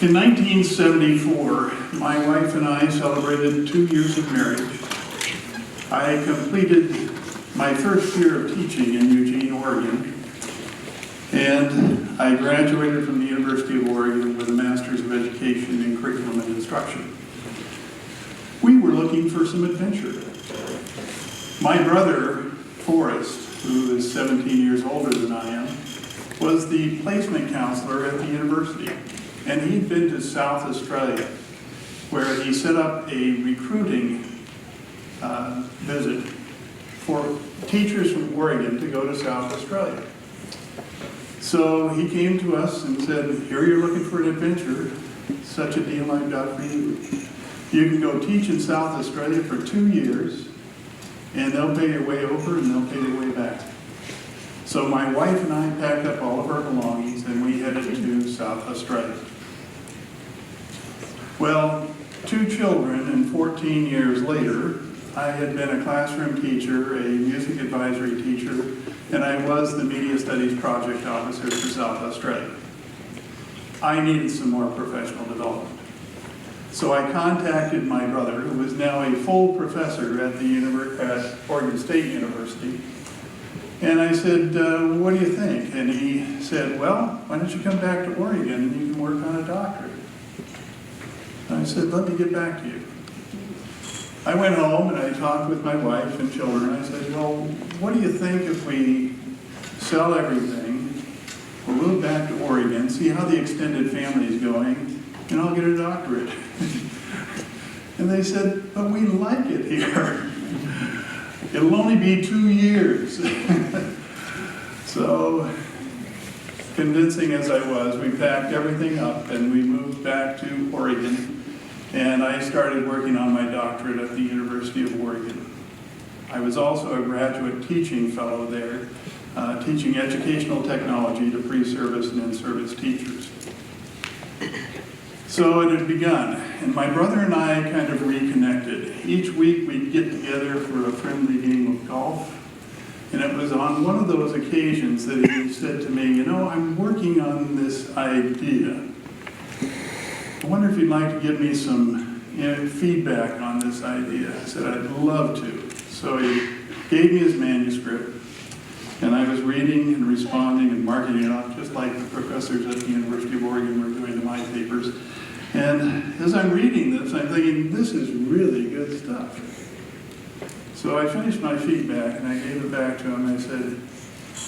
In 1974, my wife and I celebrated 2 years of marriage. I completed my first year of teaching in Eugene, Oregon, and I graduated from the University of Oregon with a Master's of Education in Curriculum and Instruction. We were looking for some adventure. My brother, Forrest, who is 17 years older than I am, was the placement counselor at the university. And he'd been to South Australia, where he set up a recruiting visit for teachers from Oregon to go to South Australia. So he came to us and said, here you're looking for an adventure, such a deal I've got for you. You can go teach in South Australia for 2 years, and they'll pay your way over and they'll pay your way back. So my wife and I packed up all of our belongings and we headed to South Australia. Well, 2 children and 14 years later, I had been a classroom teacher, a music advisory teacher, and I was the Media Studies Project Officer for South Australia. I needed some more professional development. So I contacted my brother, who was now a full professor at Oregon State University, and I said, what do you think? And he said, well, why don't you come back to Oregon and you can work on a doctorate? I said, let me get back to you. I went home and I talked with my wife and children. I said, well, what do you think if we sell everything, we'll move back to Oregon, see how the extended family is going, and I'll get a doctorate. And they said, but we like it here. It'll only be 2 years. So, convincing as I was, we packed everything up and we moved back to Oregon. And I started working on my doctorate at the University of Oregon. I was also a graduate teaching fellow there, teaching educational technology to pre-service and in-service teachers. So it had begun, and my brother and I kind of reconnected. Each week we'd get together for a friendly game of golf, and it was on one of those occasions that he said to me, you know, I'm working on this idea. I wonder if you'd like to give me some feedback on this idea. I said, I'd love to. So he gave me his manuscript, and I was reading and responding and marking it up, just like the professors at the University of Oregon were doing to my papers. And as I'm reading this, I'm thinking, this is really good stuff. So I finished my feedback, and I gave it back to him. I said,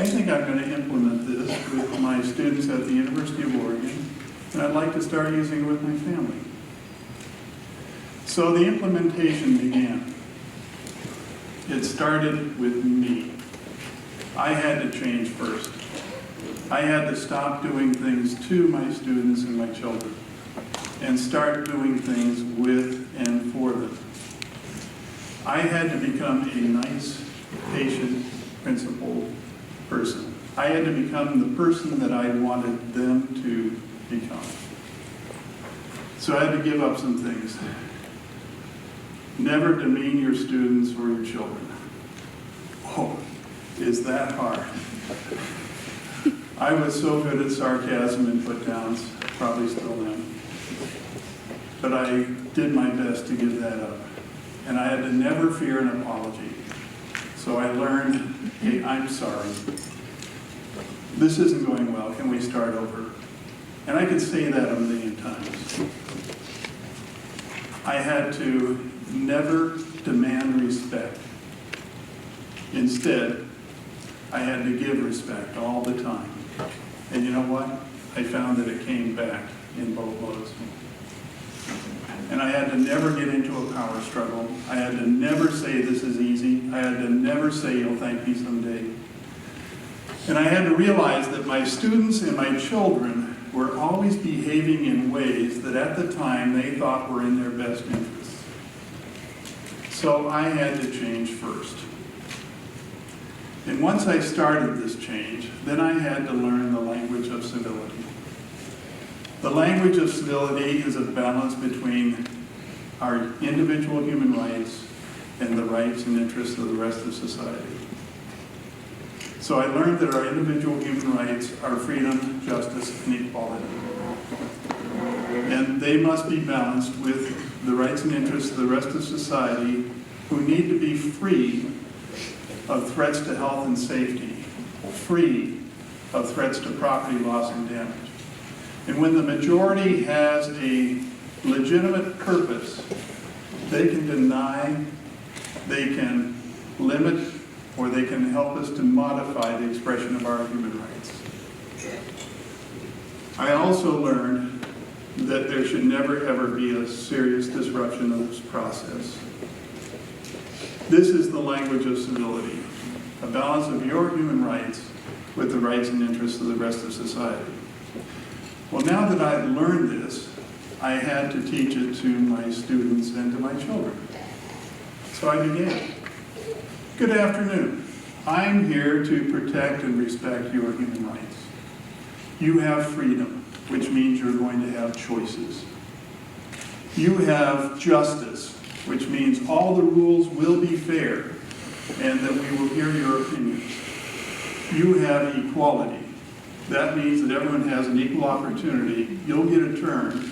I think I'm going to implement this with my students at the University of Oregon, and I'd like to start using it with my family. So the implementation began. It started with me. I had to change first. I had to stop doing things to my students and my children and start doing things with and for them. I had to become a nice, patient, principled person. I had to become the person that I wanted them to become. So I had to give up some things. Never demean your students or your children. Oh, is that hard? I was so good at sarcasm and put downs, probably still am. But I did my best to give that up. And I had to never fear an apology. So I learned, hey, I'm sorry. This isn't going well. Can we start over? And I could say that a million times. I had to never demand respect. Instead, I had to give respect all the time. And you know what? I found that it came back in boatloads. And I had to never get into a power struggle. I had to never say this is easy. I had to never say you'll thank me someday. And I had to realize that my students and my children were always behaving in ways that at the time they thought were in their best interests. So I had to change first. And once I started this change, then I had to learn the language of civility. The language of civility is a balance between our individual human rights and the rights and interests of the rest of society. So I learned that our individual human rights are freedom, justice, and equality. And they must be balanced with the rights and interests of the rest of society, who need to be free of threats to health and safety, free of threats to property loss and damage. And when the majority has a legitimate purpose, they can deny, they can limit, or they can help us to modify the expression of our human rights. I also learned that there should never ever be a serious disruption of this process. This is the language of civility, a balance of your human rights with the rights and interests of the rest of society. Well, now that I've learned this, I had to teach it to my students and to my children. So I began. Good afternoon. I'm here to protect and respect your human rights. You have freedom, which means you're going to have choices. You have justice, which means all the rules will be fair and that we will hear your opinions. You have equality. That means that everyone has an equal opportunity. You'll get a turn,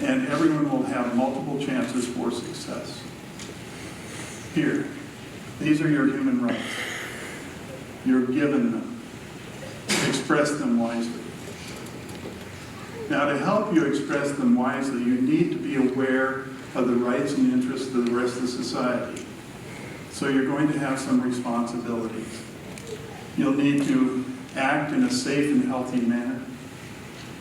and everyone will have multiple chances for success. Here, these are your human rights. You're given them. Express them wisely. Now, to help you express them wisely, you need to be aware of the rights and interests of the rest of society. So you're going to have some responsibilities. You'll need to act in a safe and healthy manner.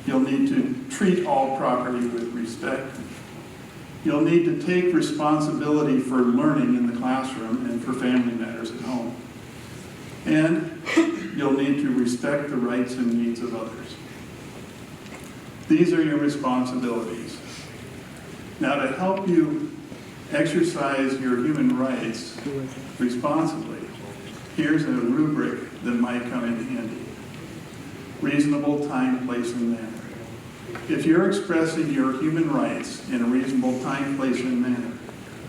You'll need to treat all property with respect. You'll need to take responsibility for learning in the classroom and for family matters at home. And you'll need to respect the rights and needs of others. These are your responsibilities. Now, to help you exercise your human rights responsibly, here's a rubric that might come in handy. Reasonable time, place, and manner. If you're expressing your human rights in a reasonable time, place, and manner,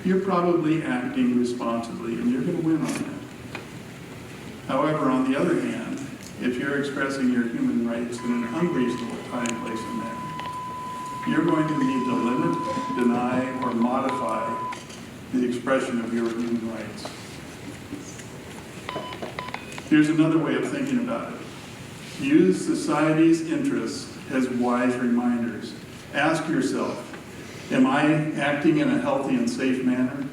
you're probably acting responsibly, and you're going to win on that. However, on the other hand, if you're expressing your human rights in an unreasonable time, place, and manner, you're going to need to limit, deny, or modify the expression of your human rights. Here's another way of thinking about it. Use society's interests as wise reminders. Ask yourself, am I acting in a healthy and safe manner?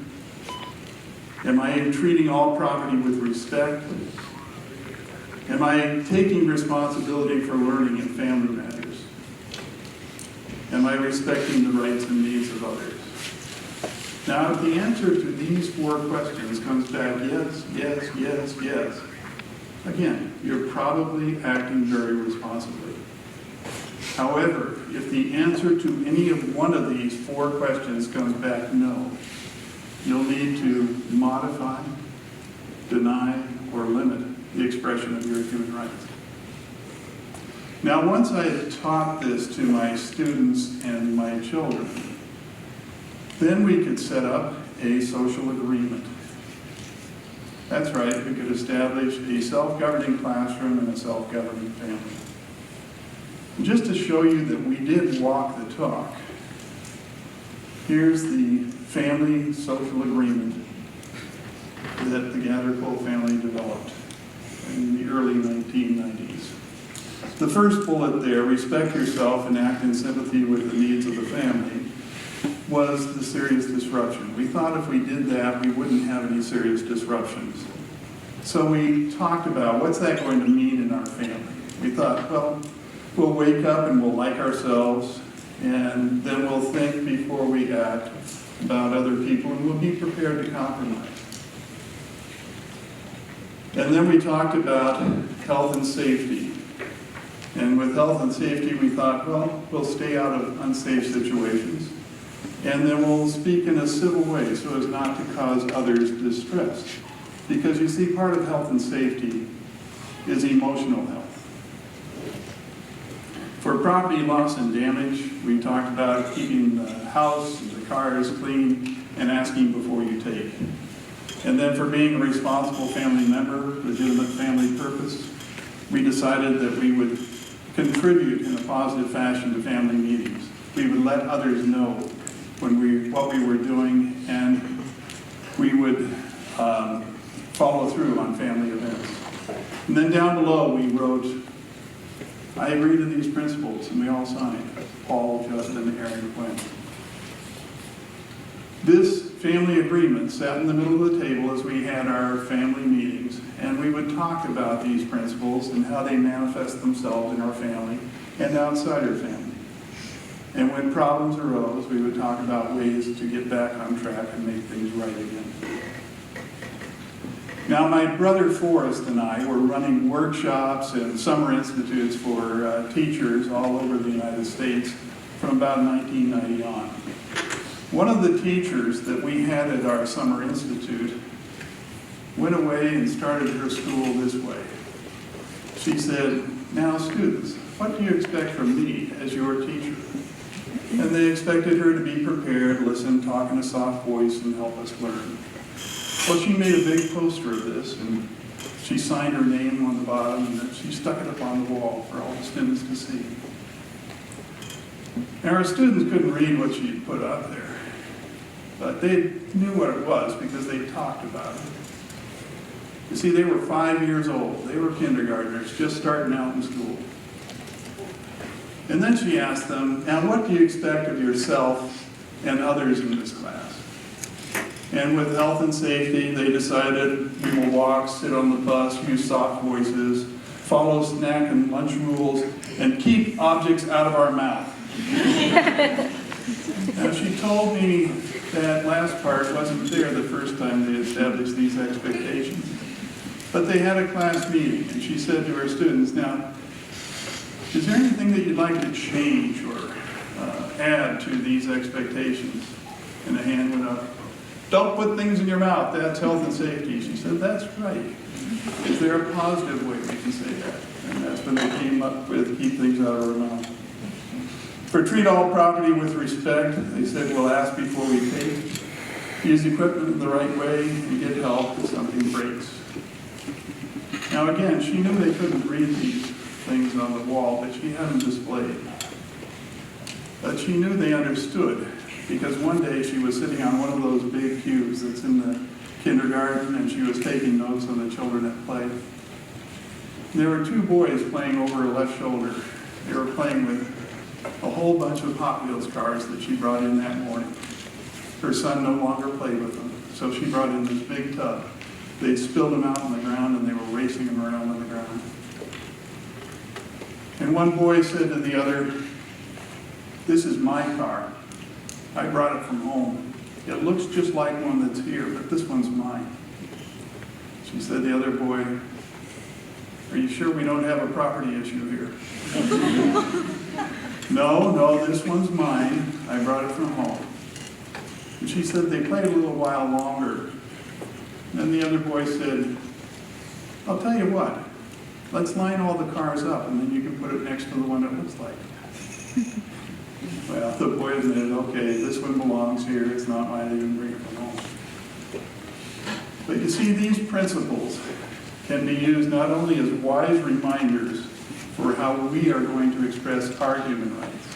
Am I treating all property with respect? Am I taking responsibility for learning in family matters? Am I respecting the rights and needs of others? Now, if the answer to these 4 questions comes back yes, yes, yes, yes, again, you're probably acting very responsibly. However, if the answer to any of one of these 4 questions comes back no, you'll need to modify, deny, or limit the expression of your human rights. Now, once I had taught this to my students and my children, then we could set up a social agreement. That's right, we could establish a self-governing classroom and a self-governing family. And just to show you that we did walk the talk, here's the family social agreement that the Gathercoal family developed in the early 1990s. The first bullet there, respect yourself and act in sympathy with the needs of the family, was the serious disruption. We thought if we did that, we wouldn't have any serious disruptions. So we talked about what's that going to mean in our family. We thought, well, we'll wake up and we'll like ourselves, and then we'll think before we act about other people, and we'll be prepared to compromise. And then we talked about health and safety. And with health and safety, we thought, well, we'll stay out of unsafe situations. And then we'll speak in a civil way so as not to cause others distress. Because you see, part of health and safety is emotional health. For property loss and damage, we talked about keeping the house and the cars clean and asking before you take. And then for being a responsible family member, legitimate family purpose, we decided that we would contribute in a positive fashion to family meetings. we would let others know what we were doing, and we would follow through on family events. And then down below we wrote, I agree to these principles, and we all signed. Paul, Justin, Aaron, Quinn. This family agreement sat in the middle of the table as we had our family meetings, and we would talk about these principles and how they manifest themselves in our family and outside our family. And when problems arose, we would talk about ways to get back on track and make things right again. Now, my brother Forrest and I were running workshops and summer institutes for teachers all over the United States from about 1990 on. One of the teachers that we had at our summer institute went away and started her school this way. She said, now students, what do you expect from me as your teacher? And they expected her to be prepared, listen, talk in a soft voice, and help us learn. Well, she made a big poster of this, and she signed her name on the bottom, and she stuck it up on the wall for all the students to see. Now, our students couldn't read what she put up there, but they knew what it was because they talked about it. You see, they were 5 years old. They were kindergartners, just starting out in school. And then she asked them, now what do you expect of yourself and others in this class? And with health and safety, they decided we will walk, sit on the bus, use soft voices, follow snack and lunch rules, and keep objects out of our mouth. Now, she told me that last part wasn't there the first time they established these expectations. But they had a class meeting, and she said to her students, now, is there anything that you'd like to change or add to these expectations? And the hand went up. Don't put things in your mouth, that's health and safety. She said, that's right. Is there a positive way we can say that? And that's when they came up with keep things out of our mouth. For treat all property with respect, they said, we'll ask before we take. Use equipment in the right way and get help if something breaks. Now again, she knew they couldn't read these things on the wall, but she had them displayed. But she knew they understood, because one day she was sitting on one of those big cubes that's in the kindergarten, and she was taking notes on the children at play. And there were two boys playing over her left shoulder. They were playing with a whole bunch of Hot Wheels cars that she brought in that morning. Her son no longer played with them, so she brought in this big tub. They'd spilled them out on the ground, and they were racing them around on the ground. And one boy said to the other, this is my car. I brought it from home. It looks just like one that's here, but this one's mine. She said to the other boy, are you sure we don't have a property issue here? No, this one's mine. I brought it from home. And she said they played a little while longer. And then the other boy said, I'll tell you what, let's line all the cars up and then you can put it next to the one that looks like it. Well, the boy admitted, okay, this one belongs here, it's not mine, I didn't bring it from home. But you see, these principles can be used not only as wise reminders for how we are going to express our human rights,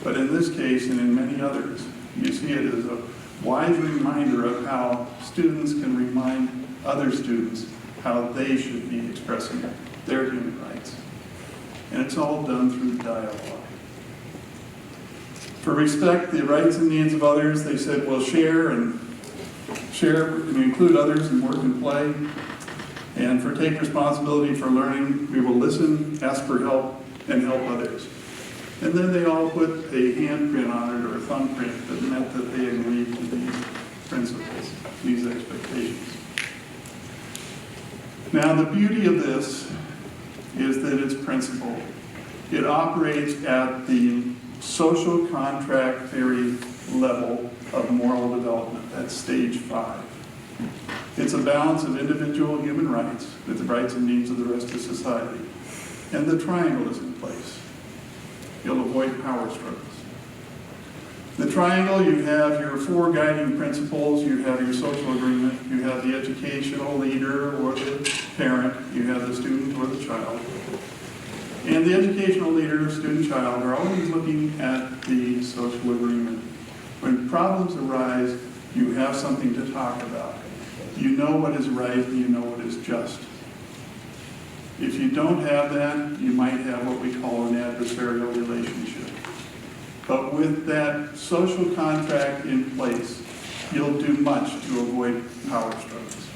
but in this case and in many others, you see it as a wise reminder of how students can remind other students how they should be expressing their human rights. And it's all done through dialogue. For respect the rights and needs of others, they said, we'll share and include others in work and play. And for take responsibility for learning, we will listen, ask for help, and help others. And then they all put a handprint on it or a thumbprint that meant that they agreed to these principles, these expectations. Now, the beauty of this is that it's principled. It operates at the social contract theory level of moral development. That's stage 5. It's a balance of individual human rights with the rights and needs of the rest of society. And the triangle is in place. You'll avoid power struggles. The triangle, you have your 4 guiding principles, you have your social agreement, you have the educational leader or the parent, you have the student or the child. And the educational leader, student, child, are always looking at the social agreement. When problems arise, you have something to talk about. You know what is right and you know what is just. If you don't have that, you might have what we call an adversarial relationship. But with that social contract in place, you'll do much to avoid power struggles.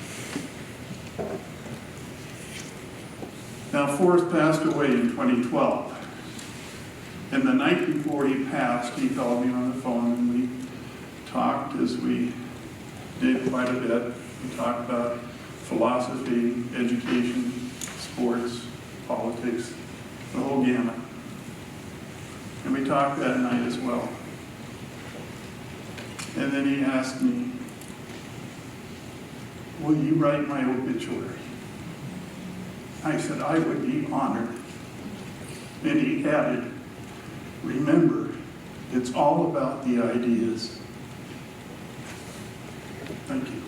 Now, Forrest passed away in 2012. And the night before he passed, he called me on the phone and we talked, as we did quite a bit. We talked about philosophy, education, sports, politics, the whole gamut. And we talked that night as well. And then he asked me, will you write my obituary? I said, I would be honored. And he added, remember, it's all about the ideas. Thank you.